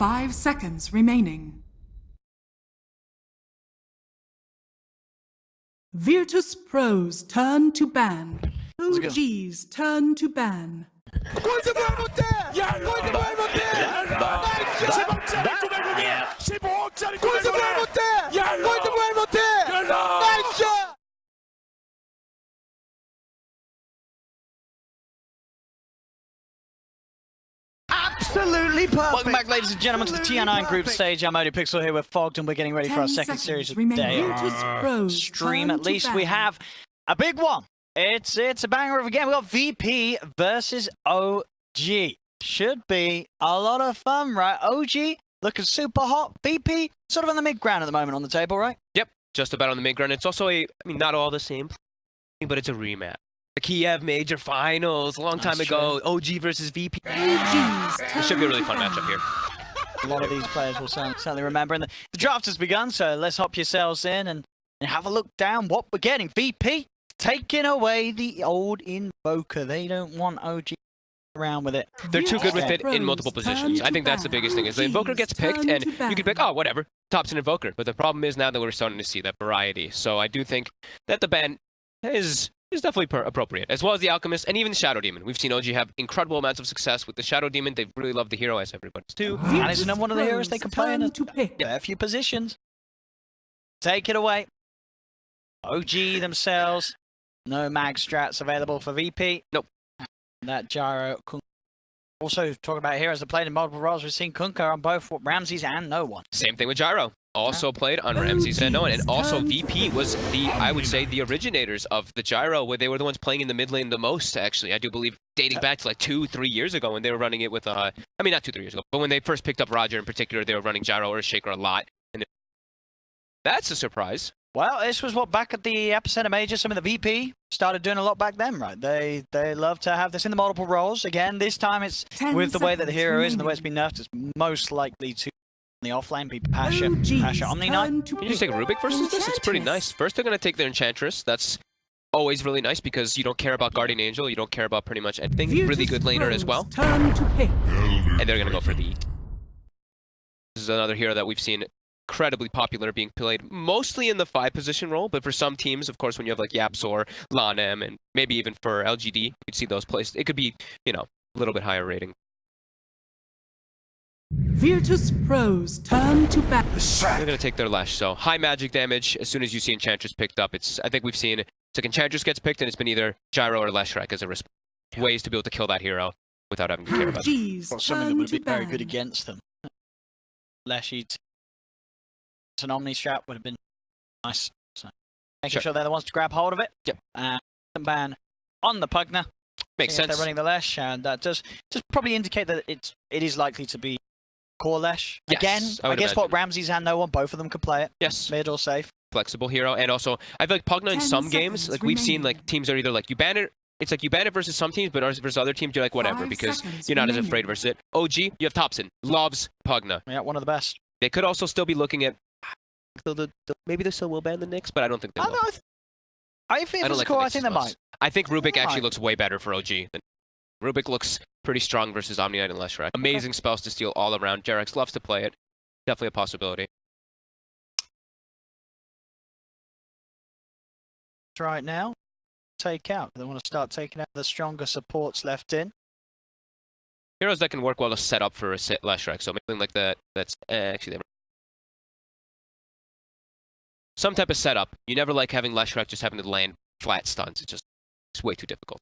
5 seconds remaining. Virtus.pro's turn to ban. OG's turn to ban. Absolutely perfect. Welcome back, ladies and gentlemen, to the TR9 group stage. I'm ODPixel here with Fogged, and we're getting ready for our second series of the day. Stream, at least we have a big one. It's a banger of a game. We got VP versus OG. Should be a lot of fun, right? OG looking super hot. VP sort of on the mid ground at the moment on the table, right? Yep, just about on the mid ground. It's also not all the same, but it's a rematch. The Kiev Major Finals, a long time ago. OG versus VP. It should be a really fun matchup here. A lot of these players will certainly remember. And the draft has begun, so let's hop yourselves in and have a look down what we're getting. VP taking away the old Invoker. They don't want OG around with it. They're too good with it in multiple positions. I think that's the biggest thing, is the Invoker gets picked, and you can pick, oh, whatever, Top's an Invoker. But the problem is now that we're starting to see that variety. So I do think that the ban is definitely appropriate, as well as the Alchemist and even the Shadow Demon. We've seen OG have incredible amounts of success with the Shadow Demon. They've really loved the hero, as everybody's too. And it's one of the heroes they can play in a few positions. Take it away. OG themselves. No mag strats available for VP. Nope. That Gyro. Also, talk about heroes that played in multiple roles. We've seen Kunkka on both Ramses and No One. Same thing with Gyro. Also played on Ramses and No One. And also VP was I would say, the originators of the Gyro, where they were the ones playing in the mid lane the most, actually. I do believe dating back to like 2-3 years ago when they were running it with, not 2-3 years ago, but when they first picked up Roger in particular, they were running Gyro or Shaker a lot. And that's a surprise. Well, this was what back at the Epicenter Major, some of the VP started doing a lot back then, right? They love to have this in the multiple roles. Again, this time it's with the way that the hero is and the way it's been nerfed, it's most likely to the offlane be Pasha Omni Knight. Can you just take a Rubik versus this? It's pretty nice. First, they're going to take their Enchantress. That's always really nice because you don't care about Guardian Angel. You don't care about pretty much anything. Really good laner as well. And they're going to go for the... This is another hero that we've seen incredibly popular, being played mostly in the 5-position role, but for some teams, of course, when you have like Yapsor, Lanem, and maybe even for LGD, you'd see those plays. It could be, a little bit higher rating. Virtus.pro's turn to bat. They're going to take their Lash, so high magic damage. As soon as you see Enchantress picked up, I think we've seen, it's like Enchantress gets picked, and it's been either Gyro or Leshrac as a response. Ways to be able to kill that hero without having to care about it. Something that would be very good against them. Leshy, an Omni strat would have been nice. So making sure they're the ones to grab hold of it. Yep. And ban on the Pugner. Makes sense. They're running the Lesh, and that does probably indicate that it is likely to be core Lesh. Yes, again, I guess what Ramses and No One, both of them could play it. Yes. Mid or safe. Flexible hero, and also I feel like Pugna in some games, like we've seen, like teams are either like you ban it. It's like you ban it versus some teams, but versus other teams, you're like whatever because you're not as afraid versus it. OG, you have Thompson, loves Pugna. Yeah, one of the best. They could also still be looking at. Maybe they still will ban the Nyx, but I don't think they will. I think it's cool. I think they might. I think Rubik actually looks way better for OG. Rubik looks pretty strong versus Omni Knight and Leshrac. Amazing spells to steal all around. Jerax loves to play it. Definitely a possibility. Right now, take out. They want to start taking out the stronger supports left in. Heroes that can work well to set up for a Leshrac. So something like that. That's actually. Some type of setup. You never like having Leshrac just having to land flat stuns. It's way too difficult.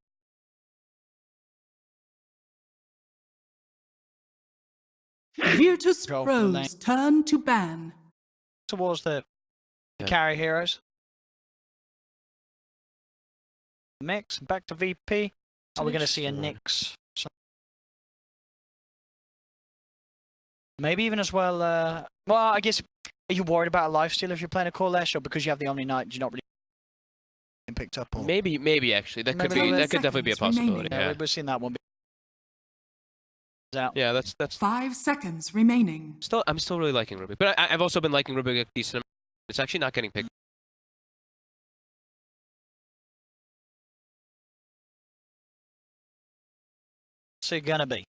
Virtus.pro's turn to ban. Towards the carry heroes. Mix, back to VP. Are we going to see a Nyx? Maybe even as well, well, I guess, are you worried about a lifesteal if you're playing a core Lesh, or because you have the Omni Knight, do you not really picked up? Or... Maybe actually. That could definitely be a possibility. Yeah, we've seen that one. Out. Yeah, that's 5 seconds remaining. I'm still really liking Rubik, but I've also been liking Rubik a decent amount. It's actually not getting picked. What's it gonna be?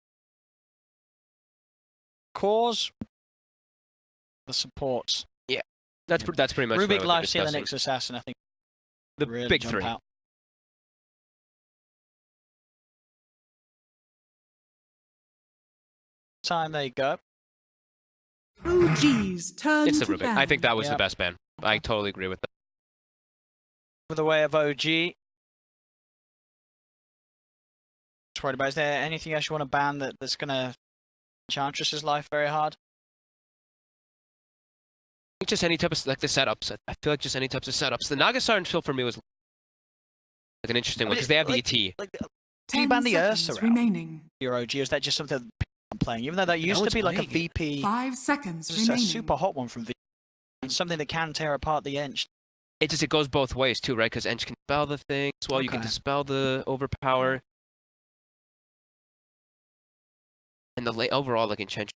Cores the supports. Yeah, that's pretty much Rubik, what I was Lifestealer, discussing. Nyx Assassin, I think. The really big jump three. out. Time they go. OG's turn It's the to Rubik. ban. I think that was the Yep. best ban. I totally agree with that. For the way of OG. Just worried about, is there anything else you want to ban that's going to Enchantress's life very hard? I think just any type of like the setups. I feel like just any types of setups. The Nagasar and Phil for me was like an interesting one because they have the ET. Like, do 10 you ban the seconds Ursa remaining. your OG? Is that just something I'm playing? Even though that used to one's be like a playing it. VP, 5 seconds it's a remaining. super hot one from VP, and something that can tear apart the Ench. It goes both ways too, right? Because Ench can dispel the thing as well. You can Okay. dispel the overpower. And the overall, like Enchant.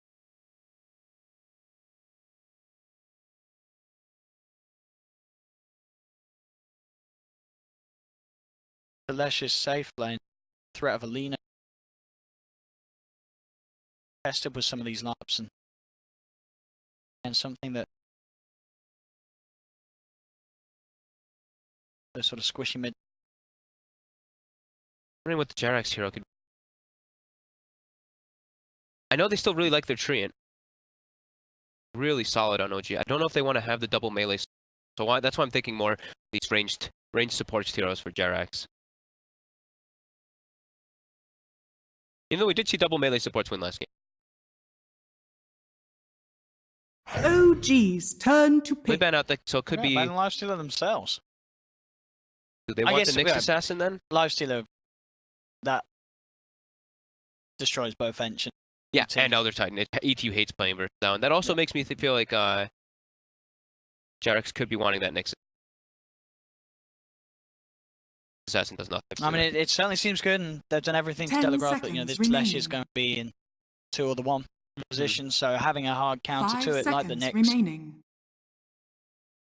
The Lesh's safe lane, threat of Alina. Tested with some of these laps and something that the sort of squishy mid. Wondering what the Jerax hero could. I know they still really like their Treant. Really solid on OG. I don't know if they want to have the double melee. So that's why I'm thinking more these ranged support heroes for Jerax. Even though we did see double melee supports win last game. OG's turn to They pick. ban out so it could be. ban Lifestealer themselves. Do they I want guess, the Nyx yeah. Assassin then? Lifestealer that destroys both Ench and Yeah, ET. and Elder Titan. ETU hates playing versus down. That also makes me feel like Jerax could be wanting that Nyx Assassin does nothing. I mean, it certainly seems good, and they've done everything to 10 telegraph that, seconds this remaining. Lesh is going to be in 2 or the 1 position, so having a hard counter 5 to it, like the seconds Nyx. remaining.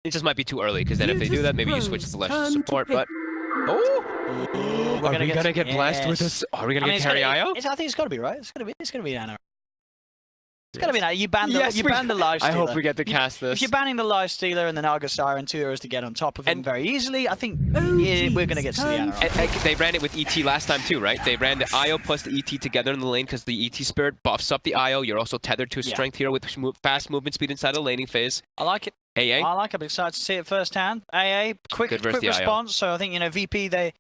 It just might be too early, because then if they do that, maybe you switch to the Lesh support, but... Oh! Ooh, Are we gonna get blessed with yes. this? Are we gonna I get mean, carry IO? I think it's got to be, right? It's gonna be Nano. It's gonna be Nano. You ban the Yes, you ban the Lifestealer. I hope we get to cast this. If you're banning the Lifestealer and the Naga Siren, 2 heroes to get on top of him And- very easily, I think OG's we're gonna get to the turn Nano. to They ran it with ET last time too, right? They ran the IO plus the ET together in the lane because the ET spirit buffs up the IO. You're also tethered to a Yeah. strength hero with fast movement speed inside the laning phase. I like it. AA? I like it. I'm excited to see it firsthand. AA, quick Good versus the IO. response. So I think, VP, they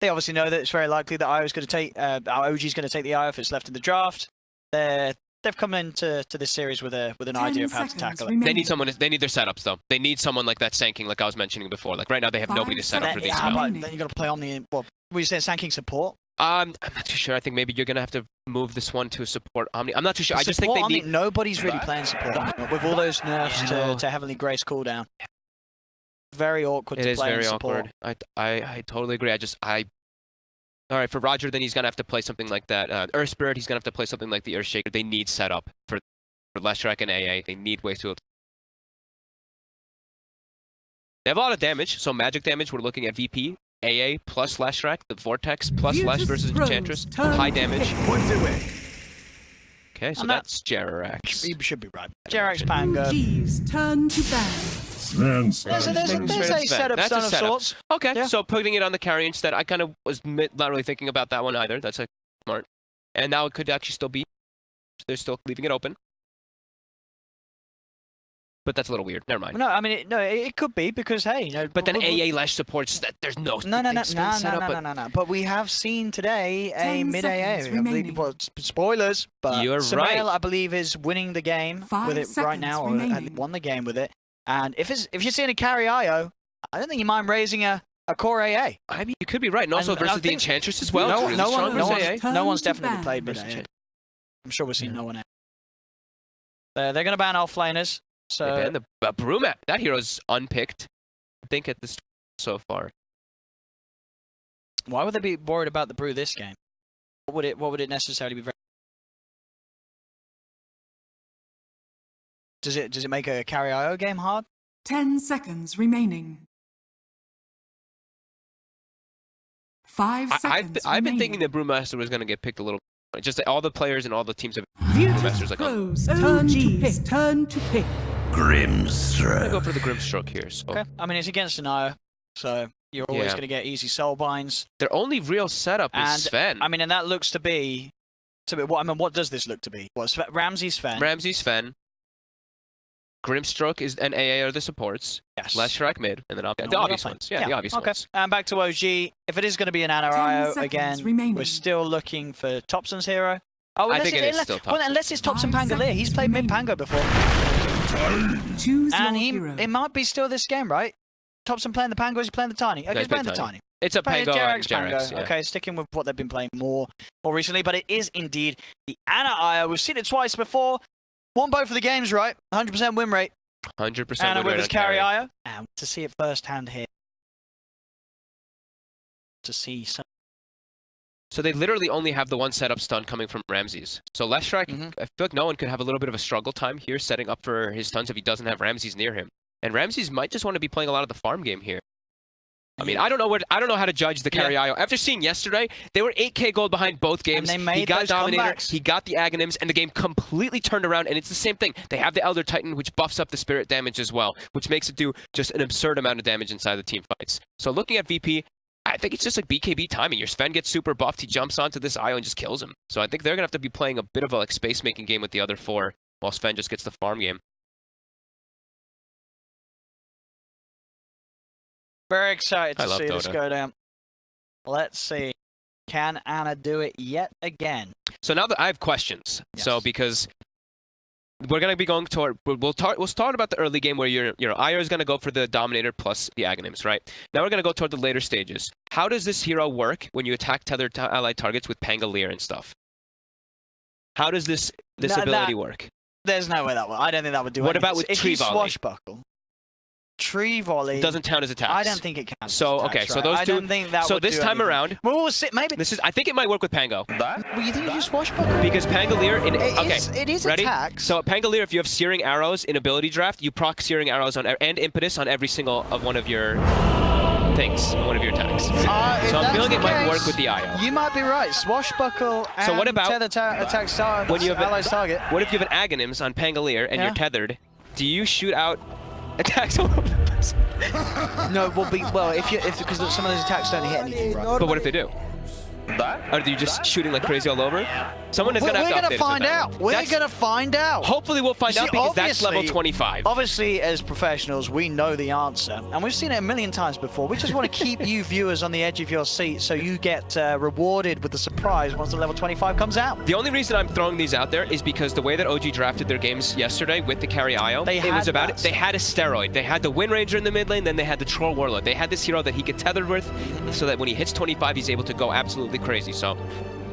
obviously know that it's very likely that IO's going to take, our OG's going to take the IO if it's left in the draft. They've come into this series with an 10 idea of how to seconds tackle it. remaining. They need someone. They need their setups though. They need someone like that Sanking, like I was mentioning before. Like right now, they have 5 nobody to set up for seconds. these Yeah, spells. spells. but then you got to play on the what you saying, Sanking support. I'm not too sure. I think maybe you're gonna have to move this one to a support Omni. I'm not too sure. I just think Support, they I mean, need. nobody's really playing support with all those nerfs Yeah, I know. to Heavenly Grace cooldown. Very awkward It to is play very in support. awkward. I totally agree. All right, for Roger, then he's gonna have to play something like that. Earth Spirit, he's gonna have to play something like the Earth Shaker. They need setup for Leshrac and AA. They need ways to. They have a lot of damage. So magic damage, we're looking at VP, AA plus Leshrac, the Vortex plus Lesh versus Virtus.pro's Enchantress. turn High to damage. pick. Okay, so And that- that's Jerax. You should be right. Jerax Pango. OG's turn to ban. There's a setup That's a stun of setup. sorts. Okay, Yeah. so putting it on the carry instead, I kind of was not really thinking about that one either. That's smart. And now it could actually still be. They're still leaving it open. But that's a little weird. Never mind. No, I mean, it could be because, hey, But then AA Lesh supports that. There's no. No. But But we have seen today a 10 mid AA. seconds remaining. Well, spoilers, but You're Samael, right. I believe, is winning the game 5 with it right seconds now, or remaining. won the game with it. And if you're seeing a carry IO, I don't think you mind raising a core AA. I mean, you could be right. And also And I versus the think- Enchantress as well. No, It's really no strong one, versus no AA. one's, Turn no one's to definitely ban. played mid Versus AA. Enchantress. I'm sure we've seen no one else. They're going to ban offlaners. So And the Brumap, that hero's unpicked. I think at this so far. why would they be worried about the brew this game? What would it necessarily be? Does it make a carry IO game hard? 10 seconds remaining. 5 seconds I've been remaining. thinking that Brewmaster was going to get picked a little. Just that all the players and all the teams have Brewmasters like on. Virtus.pro's turn to pick. Grimstroke. I'm gonna go for the Grimstroke here. So. Okay. I mean, it's against an IO, so you're always going to get easy soul binds. Their only real setup is Sven. I mean, and that looks to be what does this look to be? What, Ramsey, Sven? Ramsey, Sven. Grimstroke is an AA are the supports. Yes. Leshrac mid, and then the obvious ones. Yeah, the obvious ones. And back to OG. If it is going to be an Ana IO again, we're still looking for Thompson's hero. Oh, I think it is still Thompson. Well, unless it's Thompson Pangolier. He's played mid Pango before. It might be still this game, right? Thompson playing the Pango, is he playing the Tiny? Okay, he's playing the Tiny. It's a Pango and Jarex, yeah. Okay, sticking with what they've been playing more recently, but it is indeed the Ana IO. We've seen it twice before. Won both of the games, right? 100% win rate. 100% Ana win with rate his on carry IO. And to see it firsthand here. To see some. So they literally only have the one setup stun coming from Ramses. So Leshrac, I feel like no one could have a little bit of a struggle time here setting up for his stuns if he doesn't have Ramses near him. And Ramses might just want to be playing a lot of the farm game here. I mean, I don't know how to judge the carry IO. After seeing yesterday, they were 8k gold behind both games. And they made he got those Dominator, comebacks. he got the Aghanims, and the game completely turned around, and it's the same thing. They have the Elder Titan, which buffs up the spirit damage as well, which makes it do just an absurd amount of damage inside the team fights. So looking at VP, I think it's just like BKB timing. Your Sven gets super buffed, he jumps onto this IO and just kills him. So I think they're going to have to be playing a bit of a space-making game with the other four, while Sven just gets the farm game. Very excited to see Dota. this go down. Let's see. Can Ana do it yet again? So now that I have questions. Yes. So because we're going to be going toward, we'll start about the early game where your IO is going to go for the Dominator plus the Aghanims, right? Now we're going to go toward the later stages. How does this hero work when you attack tethered allied targets with Pangolier and stuff? How does this ability work? There's no way that would. I don't think that would do What anything. about with if Tree you Volley? Swashbuckle. Tree Volley Doesn't count as attacks. I don't think it counts. So as attacks, okay, so right? those I two. don't think that so would this do time anything. around, Well, we'll see. Maybe. I think it might work with Pango. Well, you think you Swashbuckle? Because Pangolier in It is ready? attacks. So Pangolier, if you have Searing Arrows in ability draft, you proc Searing Arrows on and Impetus on every single of one of your things, one of your attacks. So I'm feeling it might work with the IO. You might be right. Swashbuckle and So what about tether attacks when you have allies target? What if you have an Aghanims on Pangolier and Yeah. you're tethered? Do you shoot out attacks all over the place? No, because some of those attacks don't hit anything, right? But what if they do? Or are you just shooting like crazy all over? Someone is going to have to update us with that. We're going to find out. Hopefully we'll find out because that's level 25. Obviously, as professionals, we know the answer. And we've seen it a million times before. We just want to keep you viewers on the edge of your seat so you get rewarded with the surprise once the level 25 comes out. The only reason I'm throwing these out there is because the way that OG drafted their games yesterday with the carry IO, they had a steroid. They had the Wind Ranger in the mid lane, then they had the Troll Warlord. They had this hero that he could tether with so that when he hits 25, he's able to go absolutely crazy. So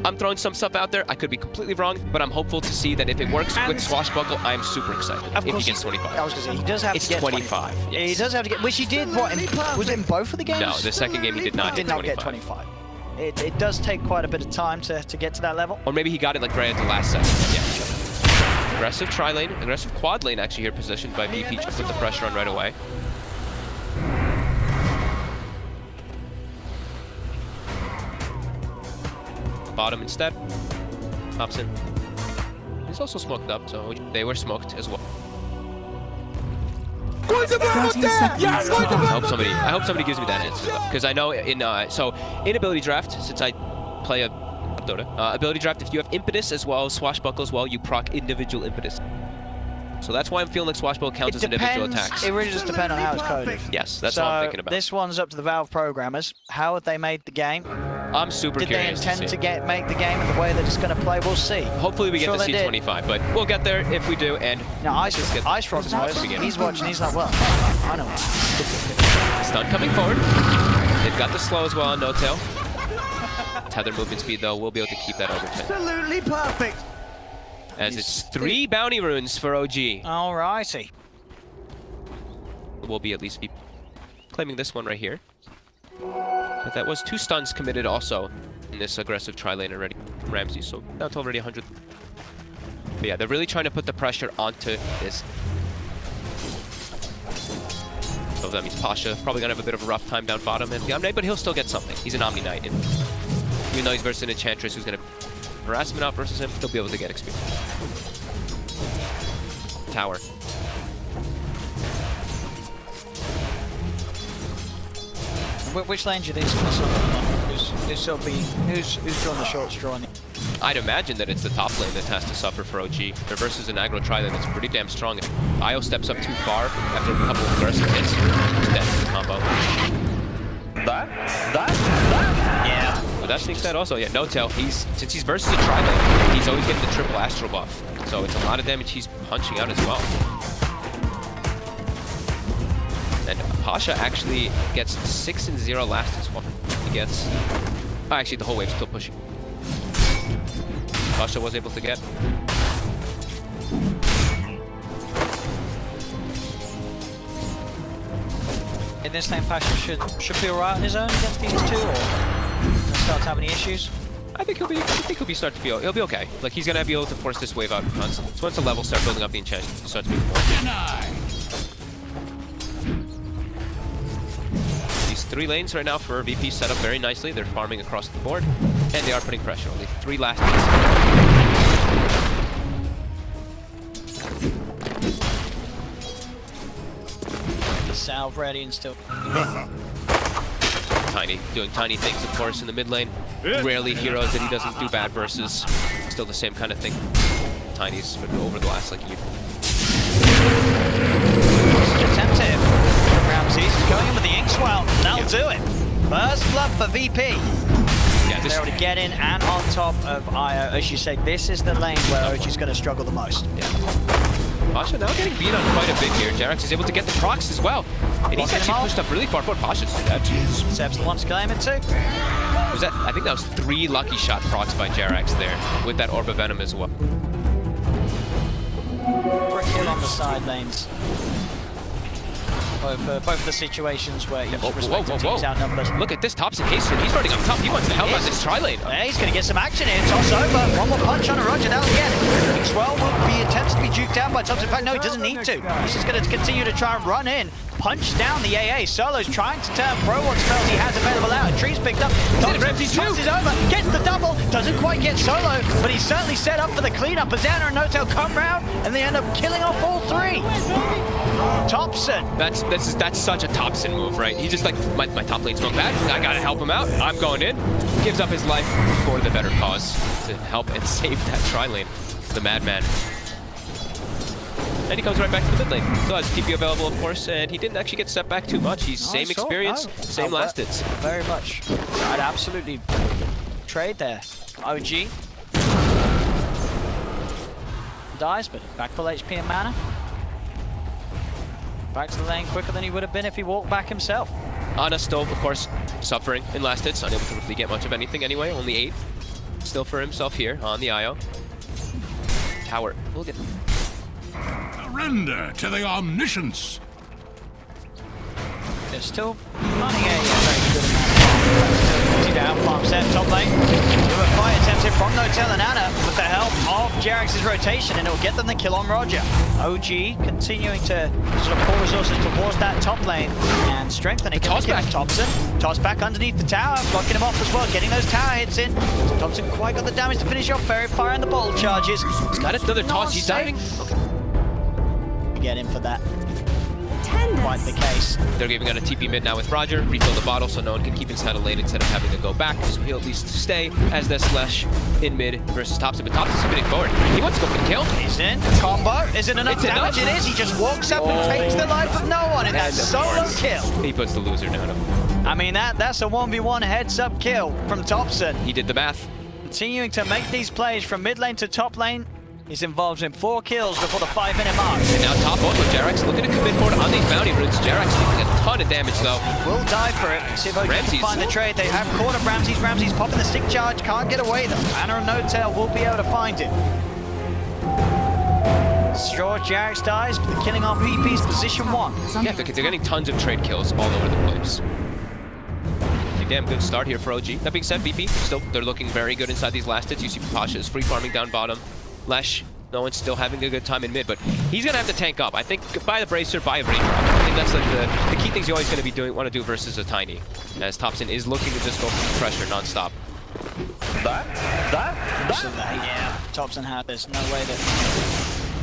I'm throwing some stuff out there. I could be completely wrong, but I'm hopeful to see that if it works with Swashbuckle, I'm super excited if he gets 25. I was going to say, he does have to get 25. Yes. He does have to get, which he did, was it in both of the games? No, the second game he did not get 25. It does take quite a bit of time to get to that level. Or maybe he got it like right at the last second. Yeah. Aggressive tri-lane, aggressive quad lane actually here positioned by VP to put the pressure on right away. Bottom instead. Pops in. He's also smoked up, so they were smoked as well. I hope somebody gives me that answer, because I know in ability draft, since I play a Dota, ability draft, if you have Impetus as well as Swashbuckle as well, you proc individual Impetus. So that's why I'm feeling like Swashbuckle counts as individual attacks. It really just depends on how it's coded. Yes, that's what I'm thinking about. This one's up to the Valve programmers. How have they made the game? I'm super curious. Did they intend to make the game in the way they're just going to play? We'll see. Hopefully we get to see 25, but we'll get there if we do. And now Ice Rock knows. He's watching. He's like, well, I know. Stun coming forward. They've got the slow as well on No Tail. Tether movement speed though, we'll be able to keep that over 10. Absolutely perfect. As it's 3 bounty runes for OG. Alrighty. We'll be at least claiming this one right here. But that was 2 stuns committed also in this aggressive tri-lane already. Ramsey, so that's already 100. But yeah, they're really trying to put the pressure onto this. So that means Pasha probably gonna have a bit of a rough time down bottom, and Omni, but he'll still get something. He's an Omni Knight, and even though he's versus an Enchantress who's gonna harass him out versus him, he'll be able to get experience. Tower. Which lane do you think is going to suffer? Who's drawn the short straw? I'd imagine that it's the top lane that has to suffer for OG. They're versus an aggro tri-lane that's pretty damn strong. If Io steps up too far after a couple of aggressive hits, he's dead to the combo. Yeah. But that being said also, yeah, no tell. Since he's versus a tri-lane, he's always getting the triple astral buff. So it's a lot of damage he's punching out as well. And Pasha actually gets 6-0 last as well. He gets... Oh, actually, the whole wave's still pushing. Pasha was able to get. In this lane, Pasha should be alright on his own against these two, or start to have any issues? I think he'll be okay. Like, he's gonna be able to force this wave out once the levels start building up the enchant, it starts moving more. These 3 lanes right now for VP set up very nicely. They're farming across the board, and they are putting pressure. Only 3 last The salve ready and still. Tiny, doing tiny things, of course, in the mid lane. Rarely heroes that he doesn't do bad versus. Still the same kind of thing. Tiny's over the last, like, year. Attentive. Ramses going in with the ink swell. That'll do it. First blood for VP. Yeah, They're able to get in and on top of Io. As you say, this is the lane where OG's going to struggle the most. Yeah. Pasha now getting beat on quite a bit here. Jerax is able to get the procs as well. And he's actually pushed up really far forward. Pasha's dead. Seb's the one to claim it too. Was that? I think that was 3 lucky shot procs by Jerax there with that Orb of Venom as well. For a kill on the side lanes. Both of the situations where each respective team's outnumbered. Look at this Thompson Haster. He's running up top. He wants the hell out of this tri-lane. Yeah, he's going to get some action here. Toss over. One more punch on a Roger. That'll get it. Swell will be attempts to be juked down by Thompson. In fact, no, he doesn't need to. He's just going to continue to try and run in. Punch down the AA. Solo's trying to turn pro what spells he has available out. Tree's picked up. Thompson tosses over. Gets the double. Doesn't quite get Solo, but he's certainly set up for the cleanup. As Anna and Notel come round, and they end up killing off all 3. Thompson. That's such a Thompson move, right? He's just like, my top lane's going bad. I gotta help him out. I'm going in. Gives up his life for the better cause to help and save that tri-lane. The madman. And he comes right back to the mid lane. Still has TP available, of course, and he didn't actually get set back too much. He's same experience, same last hits. Very much. I'd absolutely trade there. OG dies, but back full HP and mana. Back to the lane quicker than he would have been if he walked back himself. Ana still, of course, suffering in last hits, unable to really get much of anything anyway. Only 8 still for himself here on the Io. Tower, look at. Surrender to the omniscience. They're still running a very good amount of down farm set top lane. There were 5 attempts here from Notel and Anna with the help of Jerax's rotation, and it'll get them the kill on Roger. OG continuing to sort of pour resources towards that top lane and strengthening the toss back. Thompson toss back underneath the tower, blocking him off as well, getting those tower hits in. Thompson quite got the damage to finish off. Fairy firing the bottle charges. He's got another toss. He's diving. Okay. Get in for that. Quite the case. They're giving out a TP mid now with Roger. Refill the bottle so no one can keep inside a lane instead of having to go back. So he'll at least stay as the Slash in mid versus Thompson. But Thompson's spinning forward. He wants to go for the kill. He's in. Combo. Is it enough damage? It is. He just walks up and takes the life of no one in that solo kill. He puts the loser down. I mean, that's a 1v1 heads-up kill from Thompson. He did the math. Continuing to make these plays from mid lane to top lane. He's involved in 4 kills before the 5-minute mark. And now top ult with Jerax looking to commit forward on these bounty routes. Jerax taking a ton of damage though. Will die for it. See if OG can find the trade. They have cornered Ramses. Ramses popping the stick charge. Can't get away though. Anna and Notel will be able to find him. Straw Jerax dies, but the killing off VP's position 1. Yeah, they're getting tons of trade kills all over the place. A damn good start here for OG. That being said, VP, still, they're looking very good inside these last hits. You see Pasha is free farming down bottom. Lesh, no one's still having a good time in mid, but he's gonna have to tank up. I think buy the bracer, buy a brain drop. I think that's like the key things you're always gonna be want to do versus a Tiny, as Thompson is looking to just go for pressure non-stop. Yeah, Thompson had. There's no way that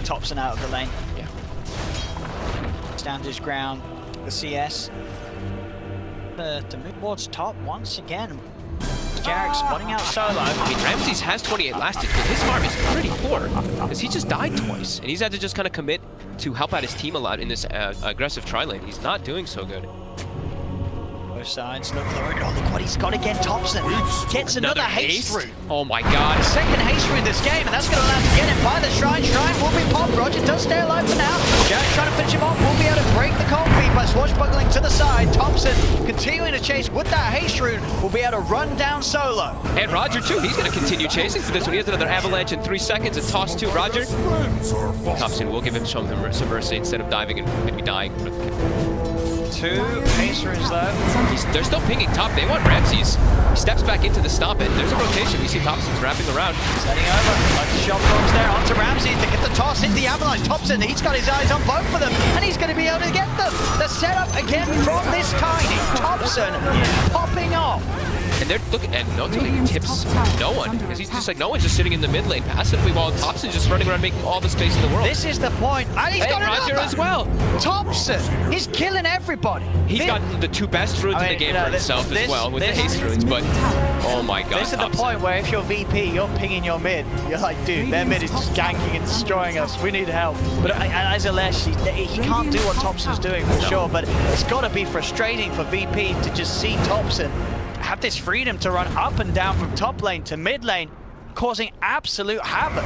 Thompson out of the lane. Yeah. Stand his ground. The CS. to move towards top once again. Jarek spotting out solo. I mean, Ramses has 28 lasted, but his farm is pretty poor because he just died twice, and he's had to just kind of commit to help out his team a lot in this aggressive tri-lane. He's not doing so good. Both sides look forward. Oh, look what he's got again. Thompson gets another haste route. Oh my god. Second haste route this game, and that's going to allow him to get him by the shrine. Shrine will be popped. Roger does stay alive for now. Jarek trying to finish him off. Will be able to break the cold feed by swashbuckling to the side. Thompson continuing to chase with that haste route. Will be able to run down solo. And Roger too. He's going to continue chasing for this one. He has another avalanche in 3 seconds. A toss to Roger. Thompson will give him some mercy instead of diving and maybe dying. Two haste runes though. They're still pinging top. They want Ramses. He steps back into the stomp it. There's a rotation. We see Thompson's wrapping around. Setting over. Like the shot bombs there onto Ramses to get the toss into the avalanche. Thompson, he's got his eyes on both of them, and he's going to be able to get them. The setup again from this tiny. Thompson popping off. And they're looking, and Notally tips no one, because he's just like, no one's just sitting in the mid lane passively while Thompson's just running around making all the space in the world. This is the point. And he's got Roger another as well. Thompson, he's killing everybody. He's got the 2 best runes in the game for himself as well, with the haste runes, but oh my god. This is the point where if you're VP, you're pinging your mid. You're like, dude, their mid is just ganking and destroying us. We need help. But as Alesh, he can't do what Thompson's doing for sure, but it's got to be frustrating for VP to just see Thompson have this freedom to run up and down from top lane to mid lane, causing absolute havoc.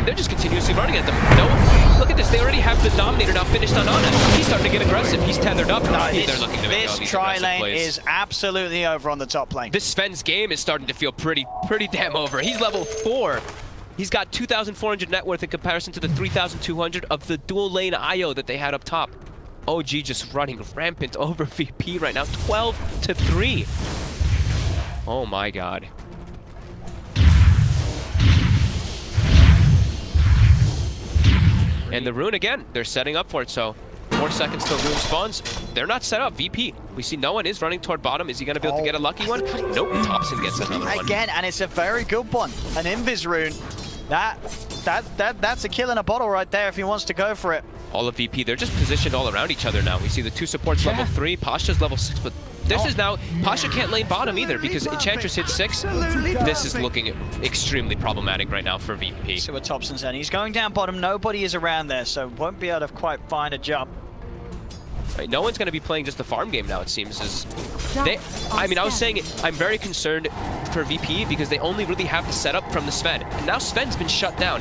They're just continuously running at them. No, look at this. They already have the Dominator now finished on Ana. He's starting to get aggressive. He's tethered up. They're looking to make all this these tri-lane plays. is absolutely over on the top lane. This Sven's game is starting to feel pretty damn over. He's level 4. He's got 2,400 net worth in comparison to the 3,200 of the dual lane IO that they had up top. OG just running rampant over VP right now. 12-3. Oh my god. And the rune again, they're setting up for it, so 4 seconds till rune spawns. They're not set up. VP, we see no one is running toward bottom. Is he going to be able to get a lucky one? Nope, Thompson gets another one. Again, and it's a very good one. An Invis rune. That's a kill in a bottle right there if he wants to go for it. All of VP, they're just positioned all around each other now. We see the 2 supports level 3, Pasha's level 6, but this is now, Pasha can't lane bottom either because Enchantress hits 6. This is looking extremely problematic right now for VP. See what Thompson's saying. He's going down bottom, nobody is around there, so won't be able to quite find a jump. Right, no one's going to be playing just the farm game now, it seems. I mean, I was saying I'm very concerned for VP because they only really have the setup from the Sven. And now Sven's been shut down.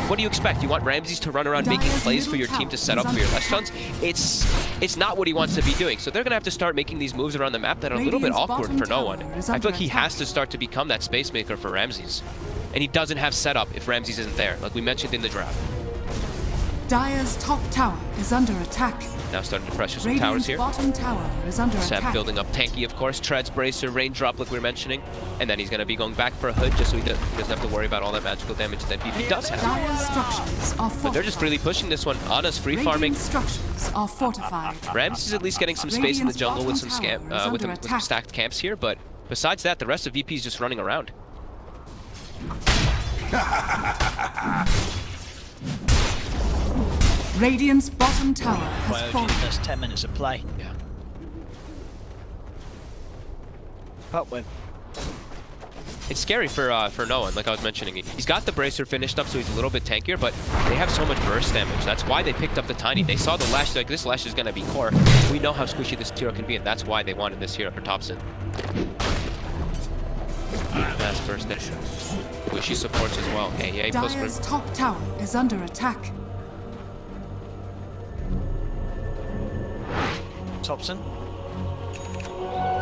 What do you expect? You want Ramses to run around making plays for your team to set up for your restaurants? It's not what he wants to be doing. So they're going to have to start making these moves around the map that are a little bit awkward for no one. I feel like he has to start to become that space maker for Ramses. And he doesn't have setup if Ramses isn't there, like we mentioned in the draft. Dire's top tower is under attack. Now starting to pressure some towers here. Bottom tower is under Sam attack. building up tanky, of course. Treads, Bracer, Raindrop, like we were mentioning. And then he's going to be going back for a Hood just so he doesn't have to worry about all that magical damage that VP does have. Dire's structures are fortified. But they're just really pushing this one. Ana's free farming. Structures are fortified. Ramses is at least getting some space in the jungle with some with some stacked camps here, but besides that, the rest of VP is just running around. Radiant's bottom tower has fallen. That's 10 minutes of play. Yeah. But with It's scary for no one, like I was mentioning. He's got the Bracer finished up, so he's a little bit tankier, but they have so much burst damage. That's why they picked up the Tiny. They saw the Lash, like, this Lash is going to be core. We know how squishy this hero can be, and that's why they wanted this hero for Thompson. Fast burst there. Squishy supports as well. AA plus Dire's top tower is under attack. Thompson.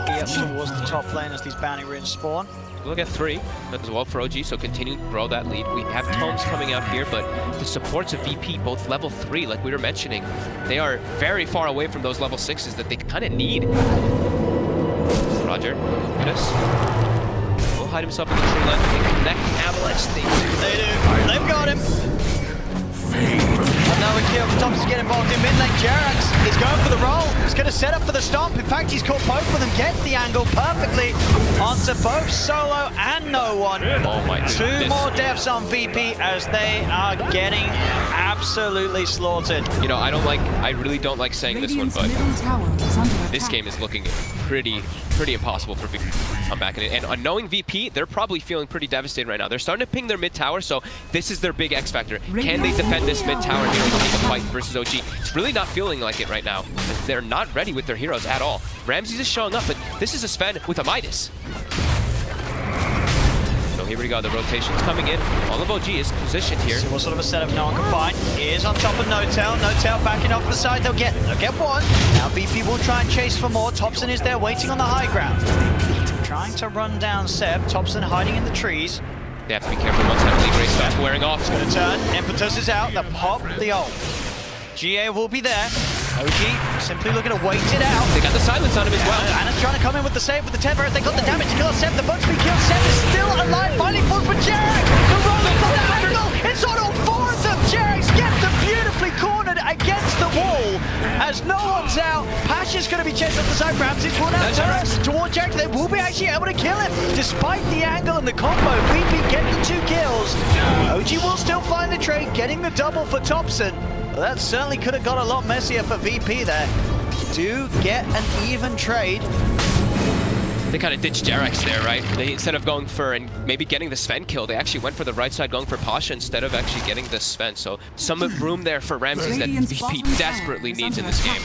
He up towards the top lane as these bounty runes spawn. Look at 3 as well for OG, so continuing to grow that lead. We have Tomes coming out here, but the supports of VP, both level 3, like we were mentioning, they are very far away from those level 6s that they kind of need. Roger, look at this. Will hide himself in the tree line. They connect Avalanche. They do. They've got him. Another kill. Thompson getting involved in mid lane. Jerax is going for the roll. He's going to set up for the stomp. In fact, he's caught both of them, gets the angle perfectly onto both Solo and No One. Oh my Two goodness. more deaths on VP as they are getting absolutely slaughtered. You know, I really don't like saying this one, but this game is looking pretty impossible for VP to come back in it. And knowing VP, they're probably feeling pretty devastated right now. They're starting to ping their mid tower, so this is their big X factor. Can they defend this mid tower here and take a fight versus OG? It's really not feeling like it right now. They're not ready with their heroes at all. Ramses is showing up, but this is a Sven with a Midas. So here we go, the rotation's coming in. All of OG is positioned here. So what sort of a setup no one can find? Is on top of No-Tail. No-Tail backing off the side. They'll get one. Now VP will try and chase for more. Thompson is there waiting on the high ground. Trying to run down Seb. Thompson hiding in the trees. They have to be careful once Heavenly Grace starts wearing off. It's going to turn. Impetus is out. They'll pop the ult. GA will be there. OG simply looking to wait it out. They got the silence on him as well. Anna's trying to come in with the save with the Tether. They got the damage to kill Seb. The bunch to be killed. Seb is still alive. Finally falls for Jarek. The rolling from the angle. It's on all four of them. Jarek gets them beautifully cornered against the wall. As no one's out, Pasha's going to be chased up the side. Ramses will now turn toward Jarek. They will be actually able to kill him. Despite the angle and the combo, VP get the 2 kills. OG will still find the trade, getting the double for Thompson. Well, that certainly could have got a lot messier for VP there. Do get an even trade. They kind of ditched Jarex there, right? They, instead of going for and maybe getting the Sven kill, they actually went for the right side, going for Pasha instead of actually getting the Sven. So some room there for Ramses that VP desperately needs in this game.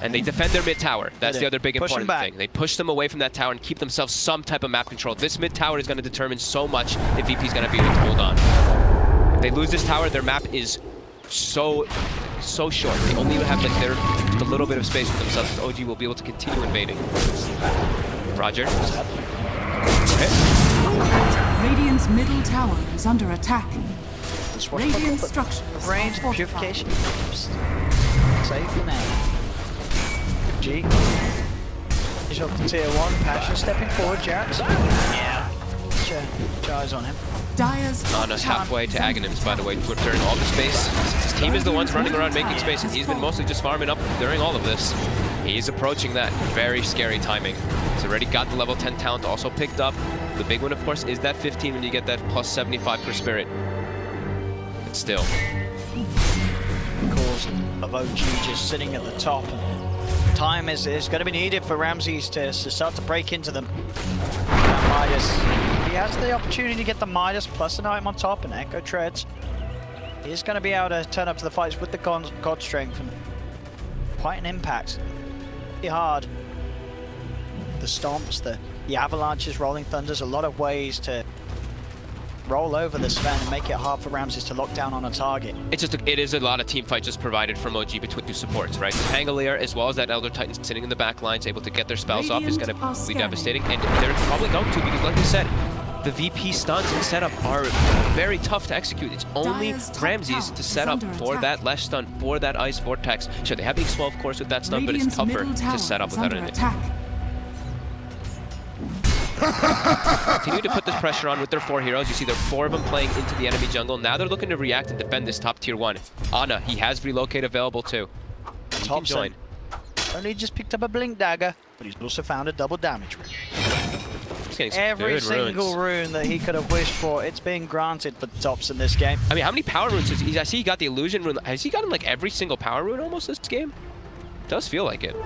And they defend their mid tower. That's the other big important thing. They push them away from that tower and keep themselves some type of map control. This mid tower is going to determine so much if VP is going to be able to hold on. If they lose this tower, their map is so short. They only have like a little bit of space for themselves, so OG will be able to continue invading. Roger. Radiant's middle tower is under attack. Radiant structures. Range purification. Save for now. G. He's up to tier 1. Pasha stepping forward. Jarex. Yeah. Eyes on him. Anna's halfway to Aghanims, by the way, during all the space. His team is the ones running around making space, and he's been mostly just farming up during all of this. He's approaching that. Very scary timing. He's already got the level 10 talent also picked up. The big one, of course, is that 15 when you get that plus 75 per spirit. But still. Cause of OG just sitting at the top. Time is going to be needed for Ramses to start to break into them. Midas. He has the opportunity to get the Midas plus an item on top and Echo Treads. He's going to be able to turn up to the fights with the God Strength and quite an impact. Pretty hard. The Stomps, the Avalanches, Rolling Thunders, a lot of ways to roll over the Sven and make it hard for Ramses to lock down on a target. It's just it is a lot of team fight just provided from OG between 2 supports, right? The Pangolier as well as that Elder Titan sitting in the back lines, able to get their spells off is going to be devastating, and they're probably going to because, like we said, the VP stunts and setup are very tough to execute. It's only Ramses to set up for that Lesh stun, for that Ice Vortex. Sure, they have the X12 of course with that stun, but it's tougher to set up without it. Continue to put this pressure on with their 4 heroes. You see there are 4 of them playing into the enemy jungle. Now they're looking to react and defend this top tier 1. Anna, he has relocate available too. Thompson only just picked up a blink dagger, but he's also found a double damage rune. Every single rune that he could have wished for, it's being granted for Thompson this game. I mean, how many power runes has he? I see he got the illusion rune. Has he gotten like every single power rune almost this game? It does feel like it.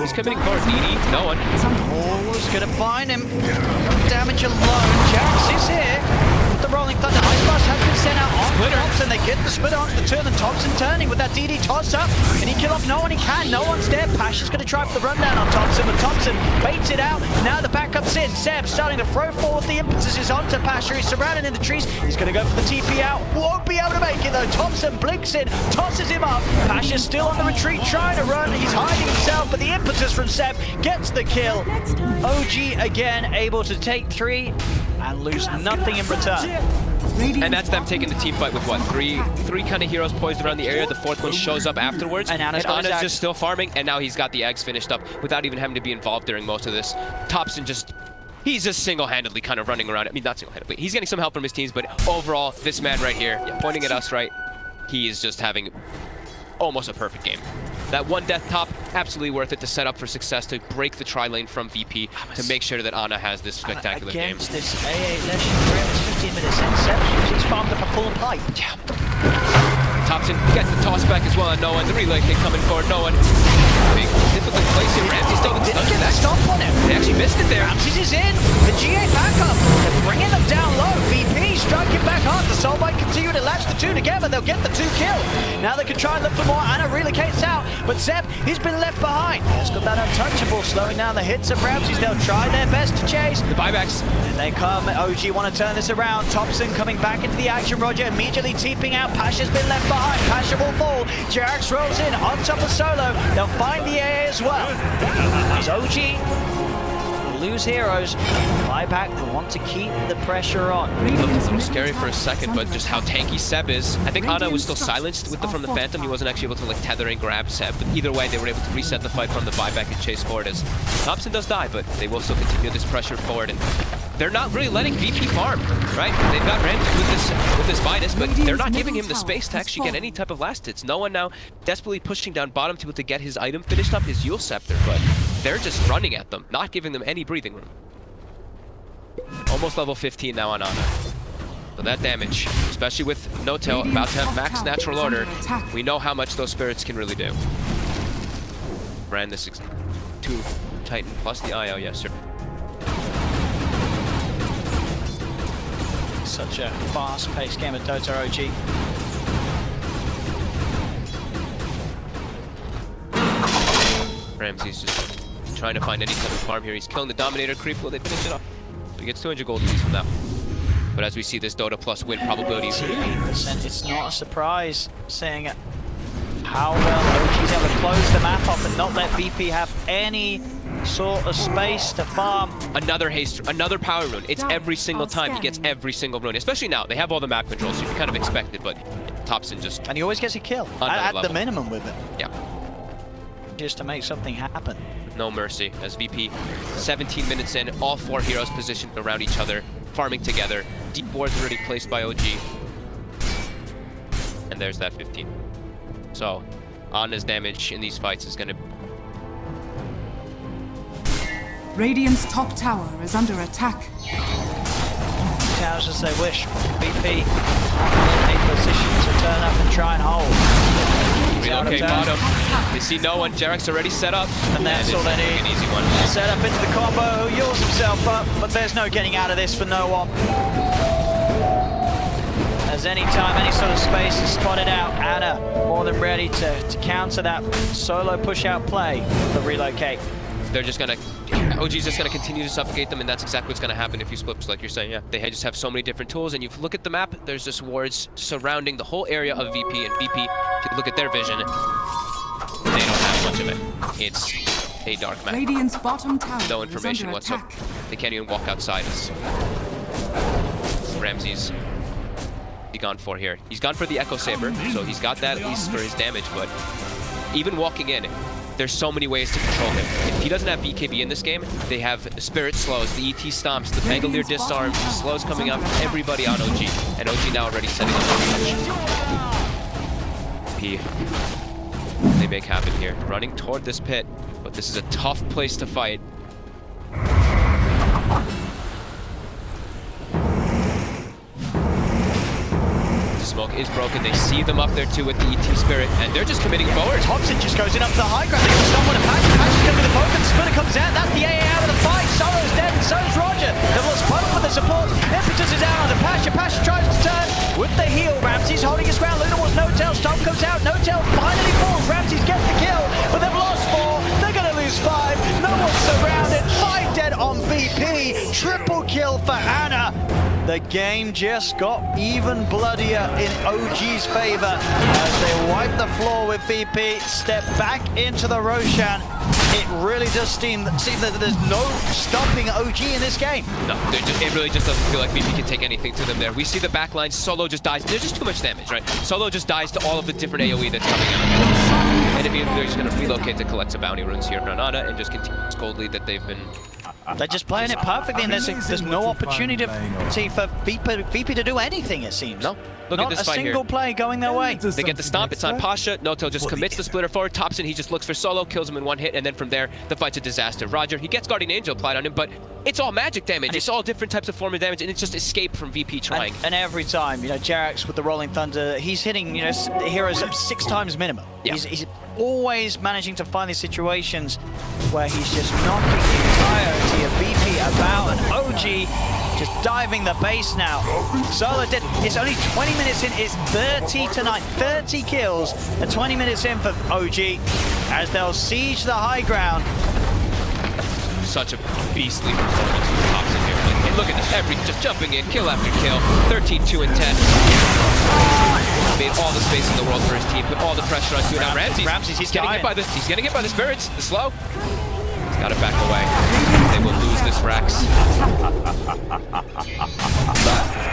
He's committing forward. DD, no one. Almost gonna find him. Damage alone. Jax is here. The Rolling Thunder Ice Blast has been sent out on Thompson. They get the splitter onto the turn, and Thompson turning with that DD toss up. Can he kill off no one? He can. No one's there. Pasha's gonna try for the rundown on Thompson, but Thompson baits it out. Now the backup's in. Seb starting to throw forward. The impetus is onto Pasha. He's surrounded in the trees. He's gonna go for the TP out. Won't be able to make it though. Thompson blinks in, tosses him up. Pasha's still on the retreat, trying to run. He's hiding himself, but the impetus from Seb gets the kill. OG again able to take 3 and lose nothing in return. And that's them taking the team fight with what? Three kind of heroes poised around the area. The 4th one shows up afterwards. And Anna's just still farming, and now he's got the eggs finished up without even having to be involved during most of this. Thompson he's just single-handedly kind of running around. I mean, not single-handedly. He's getting some help from his teams, but overall, this man right here, pointing at us, right? he is just having almost a perfect game. That one death top, absolutely worth it to set up for success, to break the tri-lane from VP, to make sure that Ana has this spectacular game. Against this AA Legendary, it's 15 minutes in, he's farmed up a full pipe. Yeah. Thompson gets the toss back as well on no one. The relay kick coming forward, no one. Big difficult place here. Ramsey still Didn't get the stop on him. They actually missed it there. Ramses is in. The GA backup. They're bringing them down low. VP striking back hard. The Soul might continue to latch the two together. They'll get the 2 kill. Now they can try and look for more. Ana relocates out. But Zeb, he's been left behind. He's got that untouchable, slowing down the hits of Ramses. They'll try their best to chase. The buybacks. And they come. OG want to turn this around. Thompson coming back into the action. Roger immediately teeping out. Pasha's been left behind. Pasha will fall. Jerax rolls in on top of Solo. They'll find the AA as well. As OG lose heroes, buyback will want to keep the pressure on. It looked a little scary for a second, but just how tanky Seb is. I think Ana was still silenced from the Phantom. He wasn't actually able to like tether and grab Seb, but either way they were able to reset the fight from the buyback and chase forward as Thompson does die, but they will still continue this pressure forward. And they're not really letting VP farm, right? They've got Ramsey with this Midas, but they're not giving him the space to actually get any type of last hits. No one now desperately pushing down bottom to be able to get his item finished up, his Yule Scepter, but they're just running at them, not giving them any breathing room. Almost level 15 now on Ana. So that damage, especially with No Tail about to have max natural order, we know how much those spirits can really do. Ran this 2 Titan plus the IO, yes sir. Such a fast-paced game of Dota OG. Ramsey's just trying to find any type of farm here. He's killing the Dominator creep. Will they finish it off? So he gets 200 gold apiece from that. But as we see this Dota plus win probability. 80%. It's not a surprise seeing how well OG's able to close the map off and not let VP have any sort of space to farm. Another haste, another power rune. It's every single time he gets every single rune. Especially now, they have all the map control, so you can kind of expect it, but Thompson just... And he always gets a kill, at the minimum with it. Yeah. Just to make something happen. No mercy, as VP 17 minutes in, all 4 heroes positioned around each other, farming together. Deep wards already placed by OG. And there's that 15. So, Ana's damage in these fights is going to... Radiant's top tower is under attack. Towers as they wish. VP in a position to turn up and try and hold. Relocate bottom. They see no one. Jerax already set up. And that's all they need. An easy one. Set up into the combo, who heals himself up, but there's no getting out of this for no one. As any time, any sort of space is spotted out, Ana more than ready to counter that solo push-out play, but relocate. They're just gonna... OG's just gonna continue to suffocate them, and that's exactly what's gonna happen if you split, like you're saying, yeah. They just have so many different tools, and you look at the map, there's just wards surrounding the whole area of VP, and VP, if you look at their vision, they don't have much of it. It's a dark map. Radiant's bottom tower No information whatsoever. They can't even walk outside. Ramsey's gone for here. He's gone for the Echo Saber, so he's got that at least for his damage, but even walking in, there's so many ways to control him. If he doesn't have BKB in this game, they have Spirit Slows, the ET Stomps, the Pangolier Disarms, the Slows coming up, everybody on OG. And OG now already setting up the P. They make happen here. Running toward this pit, but this is a tough place to fight. Smoke is broken. They see them up there too with the ET Spirit, and they're just committing forward. Thompson just goes in up to the high ground. They can someone to Patch. Patch is going to be the focus. Splitter comes out. That's the AA out of the fight. Solo's dead, and so's Roger. They've lost Puddle for the support. Impetus is out on the Pasha. Pasha tries to turn with the heal. Ramsey's holding his ground. Luna wants No Tail. Stomp comes out. No Tail finally falls. Ramsey's gets the kill, but they've lost 4. They're going to lose 5. No one's surrounded. 5 dead on VP. Triple kill for Ana. The game just got even bloodier in OG's favor as they wipe the floor with VP, step back into the Roshan. It really does seem that there's no stopping OG in this game. No, it really just doesn't feel like VP can take anything to them there. We see the backline, Solo just dies. There's just too much damage, right? Solo just dies to all of the different AoE that's coming out. And immediately they're just going to relocate to collect some bounty runes here on Ana and just continue this gold lead that they've been They're just playing it perfectly, and there's no opportunity for VP to do anything, it seems. No. Look at this fight here. Not a single play going their way. They get the stomp, it's on Pasha. Noto just commits the splitter forward. Thompson, he just looks for solo, kills him in one hit, and then from there, the fight's a disaster. Roger, he gets Guardian Angel applied on him, but it's all magic damage. It's all different types of form of damage, and it's just escape from VP trying. And every time, you know, Jerax with the Rolling Thunder, he's hitting, you know, the heroes up 6 times minimum. Yeah. He's always managing to find these situations where he's just knocking the entirety of VP about, and OG just diving the base now. Solo did. It's only 20 minutes in. It's 30-9. 30 kills and 20 minutes in for OG as they'll siege the high ground. Such a beastly performance from Thompson here. Like, look at this. Just jumping in, kill after kill. 13, 2, and 10. Made all the space in the world for his team. Put all the pressure on Tuna. Ramses, he's getting hit by this. He's getting hit by the spirits. The slow. He's got to back away. They will lose this Rax.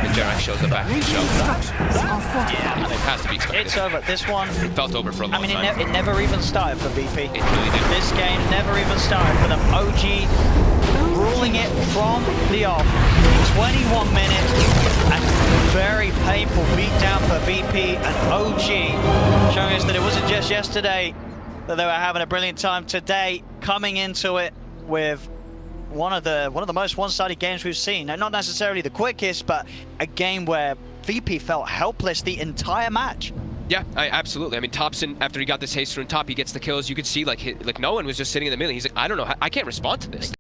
And Jerax shows up back to the show. Yeah, it has to be expected. It's over. This one. It felt over for a long time. I mean, it never even started for VP. It really did. This game never even started for them. OG ruling it from the off. 21 minutes. And very painful beatdown for VP and OG, showing us that it wasn't just yesterday that they were having a brilliant time. Today, coming into it with one of the most one-sided games we've seen. Now, not necessarily the quickest, but a game where VP felt helpless the entire match. Yeah, absolutely. I mean, Thompson, after he got this haste rune top, he gets the kills. You could see like no one was just sitting in the middle. He's like, I don't know, I can't respond to this.